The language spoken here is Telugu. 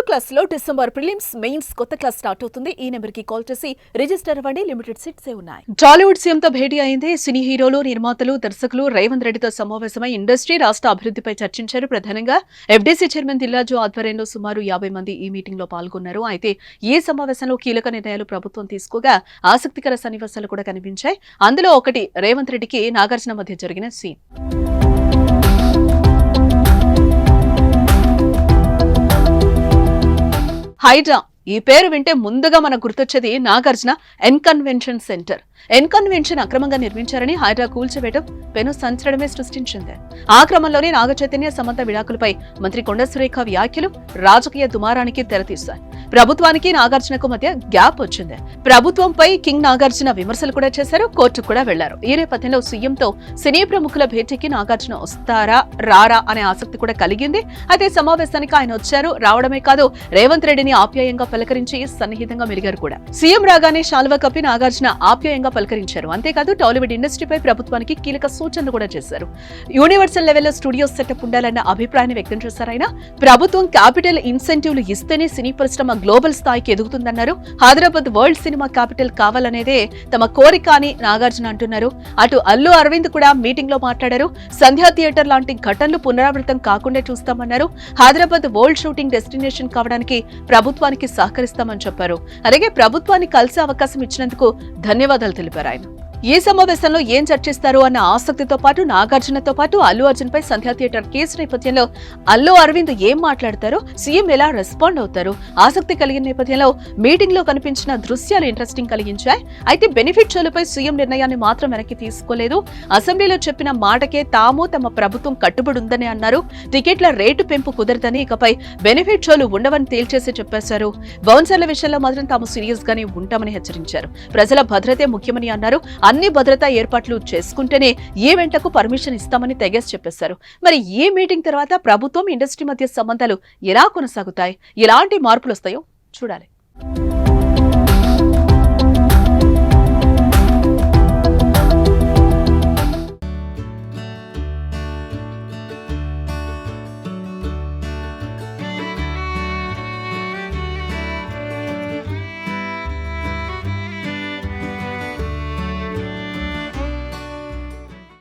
క్లాస్ లో డిసెంబర్ ప్రిలిమ్స్ మెయిన్స్ కొత్త క్లాస్ స్టార్ట్ అవుతుంది. ఈ నెంబర్ కి కాల్ చేసి రిజిస్టర్ అవ్వండి. లిమిటెడ్ సీట్స్ ఉన్నాయి. టాలీవుడ్ సీఎంతో భేటీ అయింది. సినీ హీరోలు, నిర్మాతలు, దర్శకులు రేవంత్ రెడ్డితో సమావేశమై ఇండస్ట్రీ, రాష్ట్ర అభివృద్ధిపై చర్చించారు. ప్రధానంగా ఎఫ్డీసీ చైర్మన్ దిల్రాజు ఆధ్వర్యంలో సుమారు 50 మంది ఈ మీటింగ్ లో పాల్గొన్నారు. అయితే ఈ సమావేశంలో కీలక నిర్ణయాలు ప్రభుత్వం తీసుకోగా ఆసక్తికర సన్నివేశాలు కూడా కనిపించాయి. అందులో ఒకటి రేవంత్ రెడ్డికి నాగార్జున మధ్య జరిగిన సీన్. హైడ్రా ఈ పేరు వింటే ముందుగా మనకు గుర్తొచ్చేది నాగార్జున ఎన్కన్వెన్షన్ సెంటర్. ఎన్కన్వెన్షన్ అక్రమంగా నిర్మించారని హైడ్రా కూల్చివేయడం పెను సంచలనమే సృష్టించింది. ఆ క్రమంలోనే నాగ చైతన్య, సమంత విడాకులపై మంత్రి కొండా సురేఖ వ్యాఖ్యలు రాజకీయ దుమారానికి తెరతీశాయి. ప్రభుత్వానికి నాగార్జునకు మధ్య గ్యాప్ వచ్చింది. ప్రభుత్వంపై కింగ్ నాగార్జున విమర్శలు కూడా చేశారు. కోర్టుకు కూడా వెళ్లారు. ఈ నేపథ్యంలో సీఎంతో సినీ ప్రముఖుల భేటీకి నాగార్జున వస్తారా రారా అనే ఆసక్తి కూడా కలిగింది. అయితే సమావేశానికి ఆయన వచ్చారు. రావడమే కాదు, రేవంత్ రెడ్డిని ఆప్యాయంగా పలకరించి సన్నిహితంగా మెలిగారు కూడా. సీఎం రాగానే శాలువా కప్పి నాగార్జున ఆప్యాయంగా పలకరించారు. అంతేకాదు, టాలీవుడ్ ఇండస్ట్రీపై ప్రభుత్వానికి కీలక సూచనలు కూడా చేశారు. యూనివర్సల్ లెవెల్లో స్టూడియో సెటప్ ఉండాలన్న అభిప్రాయాన్ని వ్యక్తం చేశారు ఆయన. ప్రభుత్వం క్యాపిటల్ ఇన్సెంటివ్లు ఇస్తేనే సినీ పరిశ్రమ గ్లోబల్ స్థాయికి ఎదుగుతుందన్నారు. హైదరాబాద్ వరల్డ్ సినిమా క్యాపిటల్ కావాలనేదే తమ కోరిక అని నాగార్జున అంటున్నారు. అటు అల్లు అరవింద్ కూడా మీటింగ్ లో మాట్లాడారు. సంధ్యా థియేటర్ లాంటి ఘటనలు పునరావృతం కాకుండా చూస్తామన్నారు. హైదరాబాద్ వరల్డ్ షూటింగ్ డెస్టినేషన్ కావడానికి ప్రభుత్వానికి సహకరిస్తామని చెప్పారు. అలాగే ప్రభుత్వాన్ని కలిసే అవకాశం ఇచ్చినందుకు ధన్యవాదాలు తెలిపారు ఆయన. ఈ సమావేశంలో ఏం చర్చిస్తారు అన్న ఆసక్తితో పాటు నాగార్జునతో పాటు అల్లు అర్జున్ పై సంధ్యా థియేటర్ కేసు నేపథ్యంలో అల్లు అరవింద్ ఏం మాట్లాడతారో, సీఎం ఎలా రెస్పాండ్ అవుతారో ఆసక్తి కలిగిన నేపథ్యంలో మీటింగ్ లో కనిపించిన దృశ్యాలు ఇంట్రెస్టింగ్ కలిగించాయి. అయితే బెనిఫిట్ షోలపై సీఎం నిర్ణయాన్ని మాత్రం వెనక్కి తీసుకోలేదు. అసెంబ్లీలో చెప్పిన మాటకే తాము తమ ప్రభుత్వం కట్టుబడి ఉందని అన్నారు. టికెట్ల రేటు పెంపు కుదరదని, ఇకపై బెనిఫిట్ షోలు ఉండవని తేల్చేసి చెప్పేశారు. బౌన్సర్ల విషయంలో మాత్రం తాము సీరియస్ గానే ఉంటామని హెచ్చరించారు. ప్రజల భద్రతే ముఖ్యమని అన్నారు. అన్ని భద్రతా ఏర్పాట్లు చేసుకుంటేనే ఈవెంట్లకు పర్మిషన్ ఇస్తామని తెగేసి చెప్పేశారు. మరి ఈ మీటింగ్ తర్వాత ప్రభుత్వం, ఇండస్ట్రీ మధ్య సంబంధాలు ఎలా కొనసాగుతాయి, ఎలాంటి మార్పులు వస్తాయో చూడాలి.